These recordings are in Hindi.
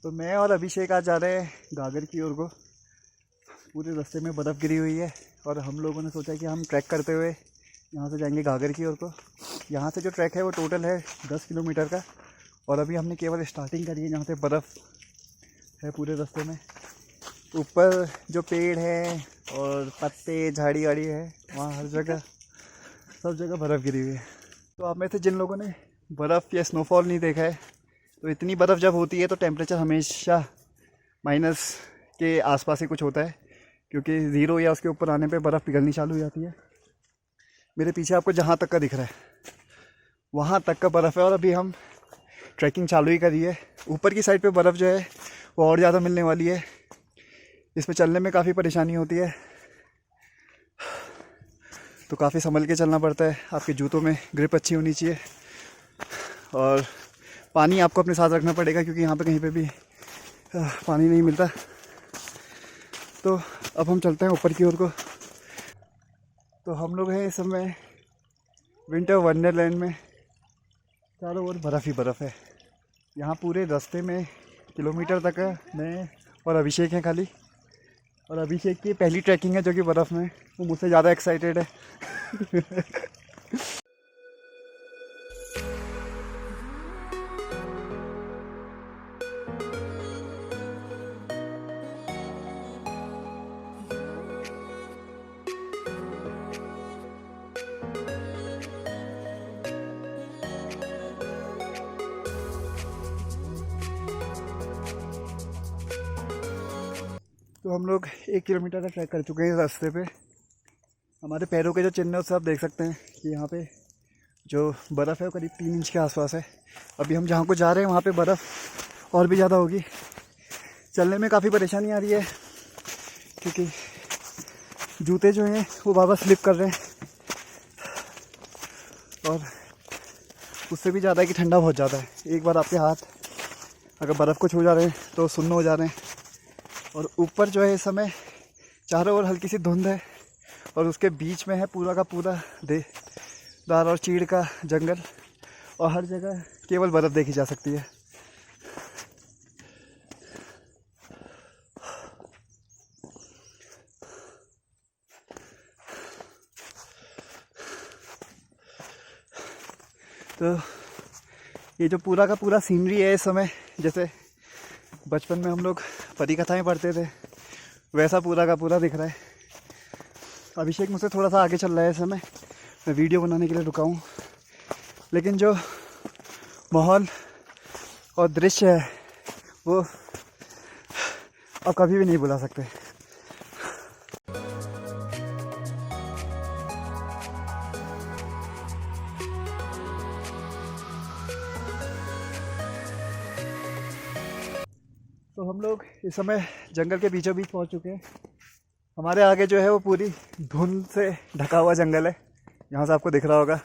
तो मैं और अभिषेक आज जा रहे हैं गागर की ओर को। पूरे रास्ते में बर्फ़ गिरी हुई है और हम लोगों ने सोचा कि हम ट्रैक करते हुए यहाँ से जाएंगे गागर की ओर को। यहाँ से जो ट्रैक है वो टोटल है 10 किलोमीटर का और अभी हमने केवल स्टार्टिंग करी है। जहाँ से बर्फ़ है पूरे रास्ते में, ऊपर जो पेड़ है और पत्ते झाड़ी वाड़ी है वहाँ हर जगह सब जगह बर्फ़ गिरी हुई है। तो आप में से जिन लोगों ने बर्फ़ या स्नोफॉल नहीं देखा है, तो इतनी बर्फ़ जब होती है तो टेम्परेचर हमेशा माइनस के आसपास ही कुछ होता है, क्योंकि ज़ीरो या उसके ऊपर आने पे बर्फ़ पिघलनी चालू हो जाती है। मेरे पीछे आपको जहाँ तक का दिख रहा है वहाँ तक का बर्फ़ है और अभी हम ट्रैकिंग चालू ही करी है। ऊपर की साइड पे बर्फ़ जो है वो और ज़्यादा मिलने वाली है। इसमें चलने में काफ़ी परेशानी होती है, तो काफ़ी संभल के चलना पड़ता है। आपके जूतों में ग्रिप अच्छी होनी चाहिए और पानी आपको अपने साथ रखना पड़ेगा, क्योंकि यहाँ पे कहीं पे भी पानी नहीं मिलता। तो अब हम चलते हैं ऊपर की ओर को। तो हम लोग हैं इस समय विंटर वंडरलैंड में। चारों ओर बर्फ़ ही बर्फ़ है। यहाँ पूरे रास्ते में किलोमीटर तक है। मैं और अभिषेक हैं खाली, और अभिषेक की पहली ट्रैकिंग है जो कि बर्फ़ में। वो मुझसे ज़्यादा एक्साइटेड है। तो हम लोग 1 किलोमीटर का ट्रैक कर चुके हैं। रास्ते पे हमारे पैरों के जो चिन्ह से आप देख सकते हैं कि यहाँ पे जो बर्फ़ है वो करीब 3 इंच के आसपास है। अभी हम जहाँ को जा रहे हैं वहाँ पे बर्फ़ और भी ज़्यादा होगी। चलने में काफ़ी परेशानी आ रही है, क्योंकि जूते जो हैं वो बार बार स्लिप कर रहे हैं और उससे भी ज़्यादा है कि ठंडा बहुत ज़्यादा है। एक बार आपके हाथ अगर बर्फ़ को छू जा रहे हैं तो सुन्न हो जा रहे हैं। और ऊपर जो है इस समय चारों ओर हल्की सी धुंध है और उसके बीच में है पूरा का पूरा देवदार और चीड़ का जंगल, और हर जगह केवल बर्फ़ देखी जा सकती है। तो ये जो पूरा का पूरा सीनरी है इस समय, जैसे बचपन में हम लोग परी कथाएँ पढ़ते थे वैसा पूरा का पूरा दिख रहा है। अभिषेक मुझसे थोड़ा सा आगे चल रहा है इस समय। मैं वीडियो बनाने के लिए रुका हूँ, लेकिन जो माहौल और दृश्य है वो आप कभी भी नहीं भुला सकते। तो हम लोग इस समय जंगल के बीचों बीच पहुंच चुके हैं। हमारे आगे जो है वो पूरी धुंध से ढका हुआ जंगल है, यहाँ से आपको दिख रहा होगा।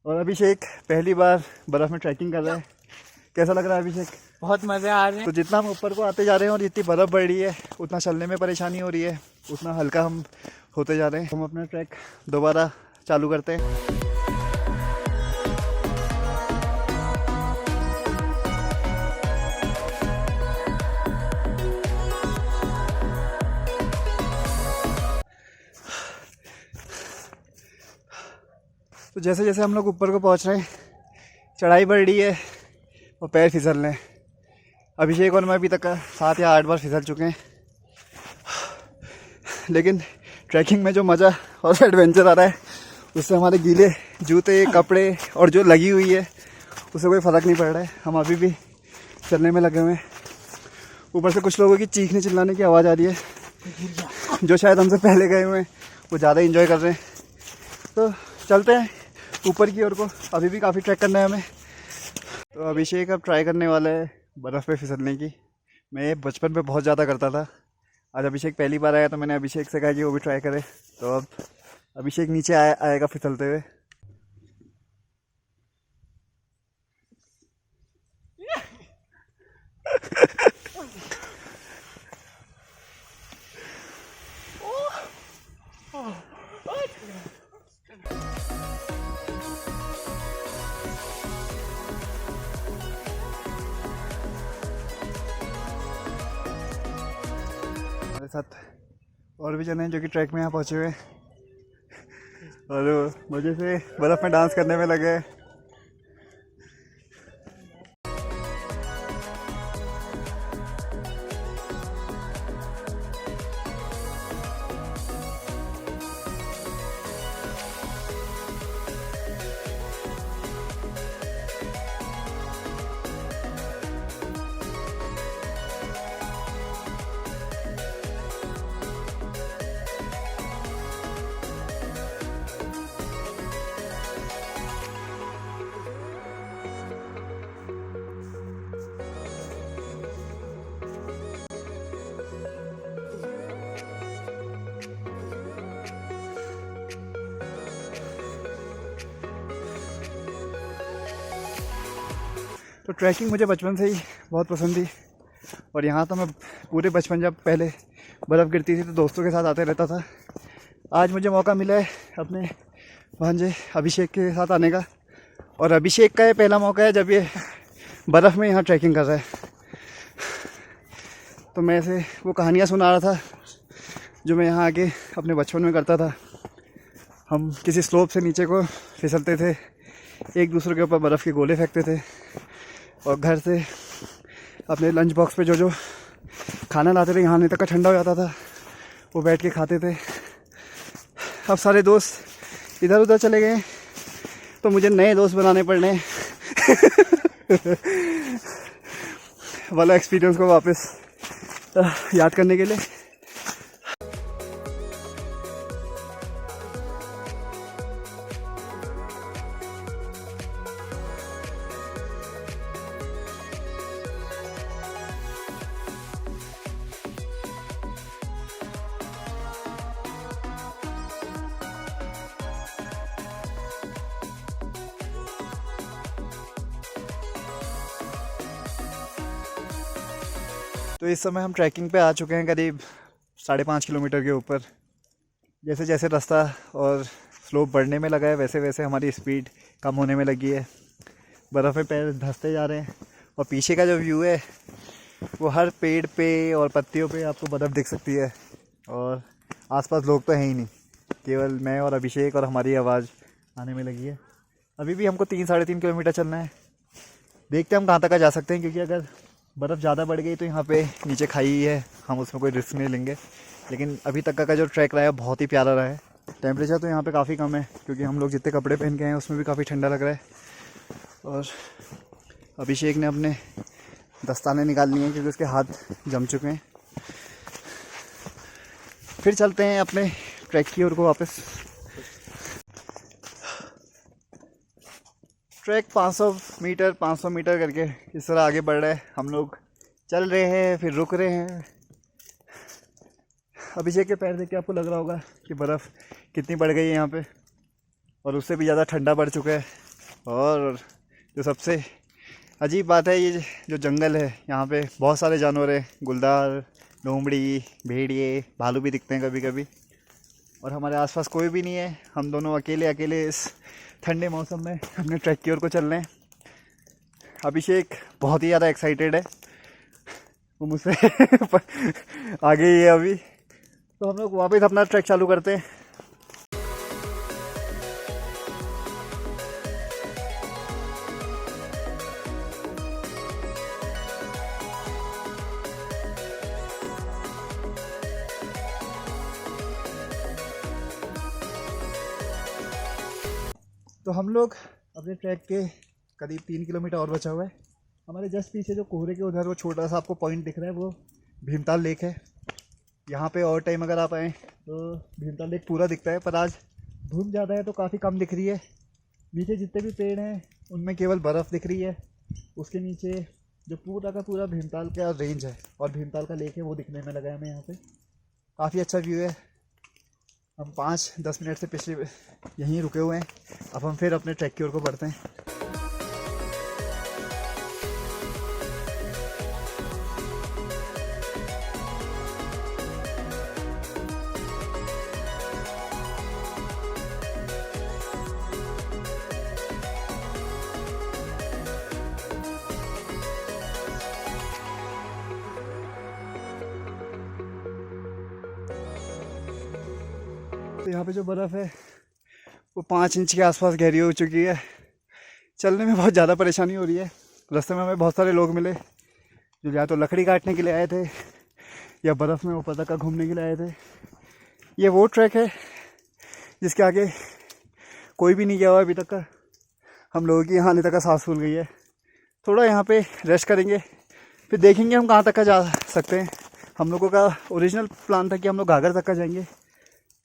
और अभिषेक पहली बार बर्फ़ में ट्रैकिंग कर रहा है। कैसा लग रहा है अभिषेक? बहुत मज़े आ रहे हैं। तो जितना हम ऊपर को आते जा रहे हैं और जितनी बर्फ़ बढ़ रही है उतना चलने में परेशानी हो रही है, उतना हल्का हम होते जा रहे हैं। हम अपना ट्रैक दोबारा चालू करते हैं। तो जैसे जैसे हम लोग ऊपर को पहुंच रहे हैं, चढ़ाई बढ़ रही है और पैर फिसल रहे हैं। अभिषेक और मैं अभी तक 7 या 8 बार फिसल चुके हैं, लेकिन ट्रैकिंग में जो मज़ा और एडवेंचर आ रहा है उससे हमारे गीले जूते, कपड़े और जो लगी हुई है उससे कोई फ़र्क नहीं पड़ रहा है। हम अभी भी चलने में लगे हुए हैं। ऊपर से कुछ लोगों की चीखने चिल्लाने की आवाज़ आ रही है, जो शायद हमसे पहले गए हुए हैं, वो ज़्यादा इंजॉय कर रहे हैं। तो चलते हैं ऊपर की ओर को। अभी भी काफ़ी ट्रैक करना है हमें। तो अभिषेक अब ट्राई करने वाला है बर्फ़ पे फिसलने की। मैं बचपन में बहुत ज़्यादा करता था। आज अभिषेक पहली बार आया तो मैंने अभिषेक से कहा कि वो भी ट्राई करे। तो अब अभिषेक नीचे आएगा फिसलते हुए। हमारे साथ और भी जने हैं जो कि ट्रैक में यहाँ पहुँचे हुए हैं और मज़े से बर्फ़ में डांस करने में लगे हैं। तो ट्रैकिंग मुझे बचपन से ही बहुत पसंद थी और यहाँ तो मैं पूरे बचपन जब पहले बर्फ़ गिरती थी तो दोस्तों के साथ आते रहता था। आज मुझे मौका मिला है अपने भांजे अभिषेक के साथ आने का और अभिषेक का ये पहला मौका है जब ये बर्फ़ में यहाँ ट्रैकिंग कर रहा है। तो मैं इसे वो कहानियाँ सुना रहा था जो मैं यहाँ आके अपने बचपन में करता था। हम किसी स्लोप से नीचे को फिसलते थे, एक दूसरे के ऊपर बर्फ़ के गोले फेंकते थे और घर से अपने लंच बॉक्स पे जो जो खाना लाते थे, यहाँ आने तक का ठंडा हो जाता था, वो बैठ के खाते थे। अब सारे दोस्त इधर उधर चले गए तो मुझे नए दोस्त बनाने पड़ने वाला एक्सपीरियंस को वापस याद करने के लिए। तो इस समय हम ट्रैकिंग पे आ चुके हैं करीब 5.5 किलोमीटर के ऊपर। जैसे जैसे रास्ता और स्लोप बढ़ने में लगा है वैसे वैसे हमारी स्पीड कम होने में लगी है। बर्फ़ में पैर धंसते जा रहे हैं और पीछे का जो व्यू है वो हर पेड़ पे और पत्तियों पे आपको बर्फ़ दिख सकती है और आसपास लोग तो हैं ही नहीं, केवल मैं और अभिषेक और हमारी आवाज़ आने में लगी है। अभी भी हमको 3-3.5 किलोमीटर चलना है। देखते हैं हम कहाँ तक जा सकते हैं, क्योंकि अगर बर्फ़ ज़्यादा बढ़ गई तो यहाँ पे नीचे खाई है, हम उसमें कोई रिस्क नहीं लेंगे। लेकिन अभी तक का जो ट्रैक रहा है बहुत ही प्यारा रहा है। टेम्परेचर तो यहाँ पे काफ़ी कम है क्योंकि हम लोग जितने कपड़े पहन के आए हैं उसमें भी काफ़ी ठंडा लग रहा है। और अभिषेक ने अपने दस्ताने निकाल लिए हैं क्योंकि उसके हाथ जम चुके हैं। फिर चलते हैं अपने ट्रैक की ओर को वापस। ट्रैक 500 मीटर करके इस तरह आगे बढ़ रहा है। हम लोग चल रहे हैं फिर रुक रहे हैं। अभिषेक के पैर देख के आपको लग रहा होगा कि बर्फ़ कितनी बढ़ गई है यहाँ पे और उससे भी ज़्यादा ठंडा बढ़ चुका है। और जो सबसे अजीब बात है, ये जो जंगल है यहाँ पे बहुत सारे जानवर हैं, गुलदार, लोमड़ी, भेड़िए, भालू भी दिखते हैं कभी कभी। और हमारे आसपास कोई भी नहीं है। हम दोनों अकेले इस ठंडे मौसम में अपने ट्रैक की ओर को चल रहे हैं। अभिषेक बहुत ही ज़्यादा एक्साइटेड है, वो मुझसे आगे ही है अभी। तो हम लोग वापस अपना ट्रैक चालू करते हैं। तो हम लोग अपने ट्रैक के करीब 3 किलोमीटर और बचा हुआ है। हमारे जस्ट पीछे जो कोहरे के उधर वो छोटा सा आपको पॉइंट दिख रहा है, वो भीमताल लेक है। यहाँ पे और टाइम अगर आप आएँ तो भीमताल लेक पूरा दिखता है, पर आज धुंध ज़्यादा है तो काफ़ी कम दिख रही है। नीचे जितने भी पेड़ हैं उनमें केवल बर्फ़ दिख रही है। उसके नीचे जो पूरा का पूरा भीमताल का रेंज है और भीमताल का लेक है वो दिखने में लगा है हमें यहाँ पे। काफ़ी अच्छा व्यू है। हम 5-10 मिनट से पिछले यहीं रुके हुए हैं। अब हम फिर अपने ट्रैक की ओर को बढ़ते हैं। तो यहाँ पे जो बर्फ़ है वो 5 इंच के आसपास गहरी हो चुकी है। चलने में बहुत ज़्यादा परेशानी हो रही है। रास्ते में हमें बहुत सारे लोग मिले जो या तो लकड़ी काटने के लिए आए थे या बर्फ़ में ऊपर तक घूमने के लिए आए थे। ये वो ट्रैक है जिसके आगे कोई भी नहीं गया हुआ अभी तक का। हम लोगों की यहाँ आने तक का सांस फूल गई है। थोड़ा यहाँ पे रेस्ट करेंगे, फिर देखेंगे हम कहाँ तक का जा सकते हैं। हम लोगों का ओरिजिनल प्लान था कि हम लोग घाघर तक का जाएंगे,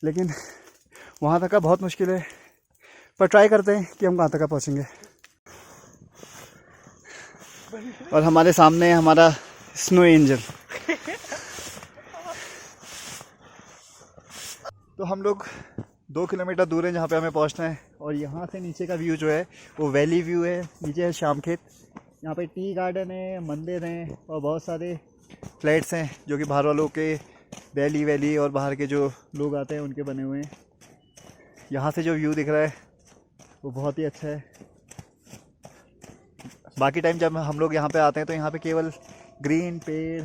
लेकिन वहाँ तक का बहुत मुश्किल है। पर ट्राई करते हैं कि हम कहाँ तक का पहुँचेंगे। और हमारे सामने है हमारा स्नो एंजल। तो हम लोग 2 किलोमीटर दूर है जहाँ पे हमें पहुँचना है। और यहाँ से नीचे का व्यू जो है वो वैली व्यू है। नीचे है शामखेत। यहाँ पे टी गार्डन है, मंदिर हैं और बहुत सारे फ्लैट्स हैं जो कि बाहर वालों के, दिल्ली वैली और बाहर के जो लोग आते हैं उनके बने हुए हैं। यहाँ से जो व्यू दिख रहा है वो बहुत ही अच्छा है। बाकी टाइम जब हम लोग यहाँ पे आते हैं तो यहाँ पे केवल ग्रीन पेड़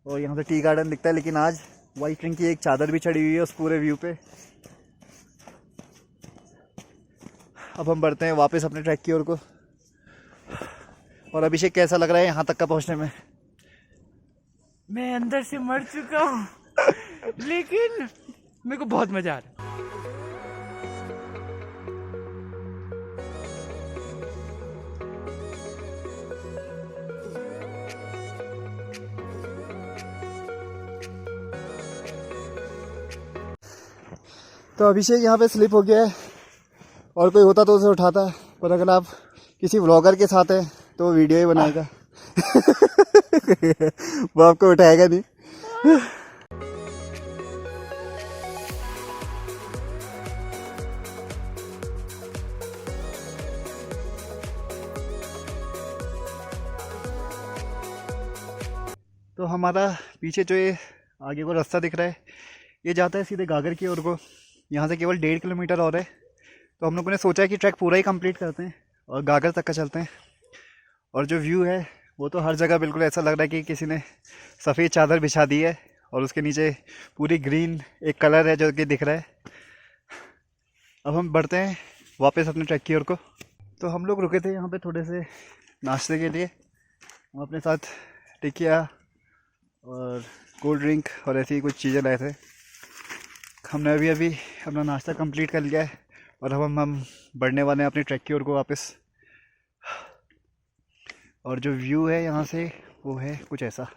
और यहाँ से टी गार्डन दिखता है, लेकिन आज वाइट रंग की एक चादर भी चढ़ी हुई है उस पूरे व्यू पे। अब हम बढ़ते हैं वापस अपने ट्रैक की ओर को। और अभिषेक कैसा लग रहा है यहाँ तक का पहुँचने में? मैं अंदर से मर चुका हूँ लेकिन मेरे को बहुत मजा आ रहा है। तो अभिषेक यहाँ पे स्लिप हो गया है और कोई होता तो उसे उठाता, पर अगर आप किसी व्लॉगर के साथ हैं तो वो वीडियो ही बनाएगा। वो आपको उठाएगा नहीं। तो हमारा पीछे जो ये आगे को रास्ता दिख रहा है ये जाता है सीधे घाघर की ओर को। यहाँ से केवल 1.5 किलोमीटर और है। तो हम लोगों ने सोचा है कि ट्रैक पूरा ही कंप्लीट करते हैं और घाघर तक का चलते हैं। और जो व्यू है वो तो हर जगह बिल्कुल ऐसा लग रहा है कि किसी ने सफ़ेद चादर बिछा दी है और उसके नीचे पूरी ग्रीन एक कलर है जो कि दिख रहा है। अब हम बढ़ते हैं वापस अपने ट्रैक की ओर को। तो हम लोग रुके थे यहाँ पे थोड़े से नाश्ते के लिए। हम अपने साथ टिकिया और कोल्ड ड्रिंक और ऐसी कुछ चीज़ें लाए थे। हमने अभी अपना नाश्ता कंप्लीट कर लिया है और अब हम बढ़ने वाले हैं अपनी ट्रैक की ओर को वापस। और जो व्यू है यहाँ से वो है कुछ ऐसा।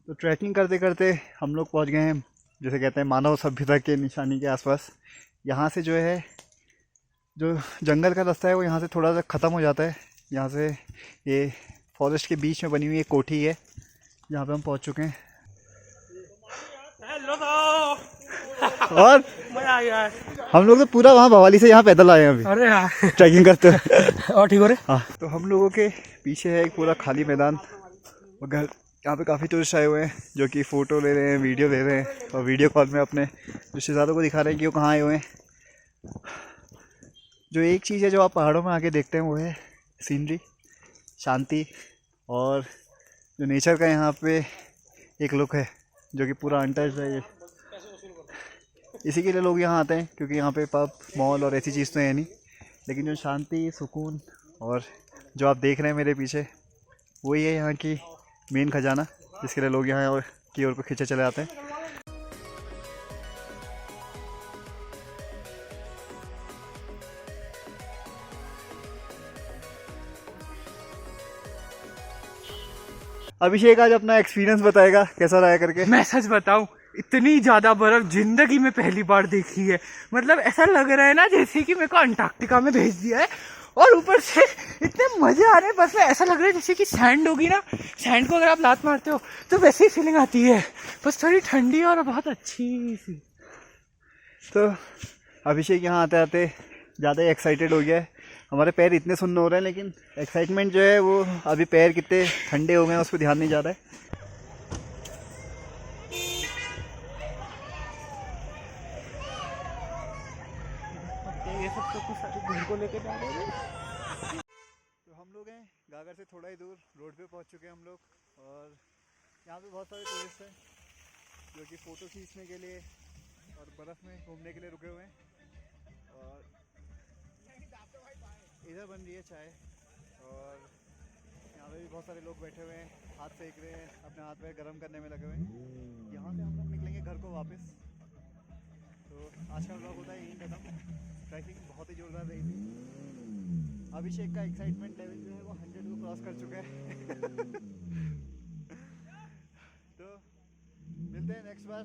तो ट्रैकिंग करते करते हम लोग पहुंच गए हैं जैसे कहते हैं मानव सभ्यता के निशानी के आसपास। यहाँ से जो है जो जंगल का रास्ता है वो यहाँ से थोड़ा सा ख़त्म हो जाता है। यहाँ से ये फॉरेस्ट के बीच में बनी हुई एक कोठी है जहाँ पे हम पहुँच चुके हैं। और मजा आ गया। हम लोग तो पूरा वहाँ भवाली से यहाँ पैदल आए हैं अभी। अरे हाँ ट्रैकिंग करते हुए। और ठीक हो रहे। हाँ, तो हम लोगों के पीछे है एक पूरा खाली मैदान और घर। यहाँ पे काफ़ी टूरिस्ट आए हुए हैं जो कि फ़ोटो ले रहे हैं, वीडियो ले रहे हैं और वीडियो कॉल में अपने रिश्तेदारों को दिखा रहे हैं कि वो कहाँ आए हुए हैं। जो एक चीज़ है जो आप पहाड़ों में आके देखते हैं वो है सीनरी, शांति, और जो नेचर का यहाँ पे एक लुक है जो कि पूरा अनटच्ड है। ये इसी के लिए लोग यहाँ आते हैं, क्योंकि यहाँ पे पब, मॉल और ऐसी चीज़ तो है नहीं, लेकिन जो शांति, सुकून और जो आप देख रहे हैं मेरे पीछे, वही है यहाँ की मेन खजाना, जिसके लिए लोग यहाँ की ओर को खींचे चले आते हैं। अभिषेक आज अपना एक्सपीरियंस बताएगा कैसा रहा करके। मैं सच बताऊं, इतनी ज्यादा बर्फ जिंदगी में पहली बार देखी है। मतलब ऐसा लग रहा है ना जैसे कि मेरे को अंटार्कटिका में भेज दिया है, और ऊपर से इतने मजे आ रहे हैं। बस में ऐसा लग रहा है जैसे कि सैंड होगी ना, सैंड को अगर आप लात मारते हो तो वैसी ही फीलिंग आती है, बस थोड़ी ठंडी और बहुत अच्छी सी। तो अभिषेक यहाँ आते आते ज़्यादा ही एक्साइटेड हो गया है। हमारे पैर इतने सुन्न हो रहे हैं, लेकिन एक्साइटमेंट जो है वो अभी पैर कितने ठंडे हो गए हैं उस पर ध्यान नहीं जा रहा है। ये सब तो कुछ सारे घर को लेके जा रहे हैं। तो हम लोग हैं गागर से थोड़ा ही दूर, रोड पे पहुंच चुके हैं हम लोग, और यहाँ पे बहुत सारे टूरिस्ट हैं जो कि फ़ोटो खींचने के लिए और बर्फ़ में घूमने के लिए रुके हुए हैं। और इधर बन रही है चाय, और यहाँ पे भी बहुत सारे लोग बैठे हुए हैं, हाथ सेक रहे हैं, अपने हाथ पैर गर्म करने में लगे हुए हैं। यहाँ से हम लोग निकलेंगे घर को वापस। तो आज का व्लॉग होता है यहीं खत्म। ट्रैकिंग बहुत ही जोरदार रही थी। अभिषेक का एक्साइटमेंट लेवल जो है वो 100 को क्रॉस कर चुका है। तो मिलते हैं नेक्स्ट बार।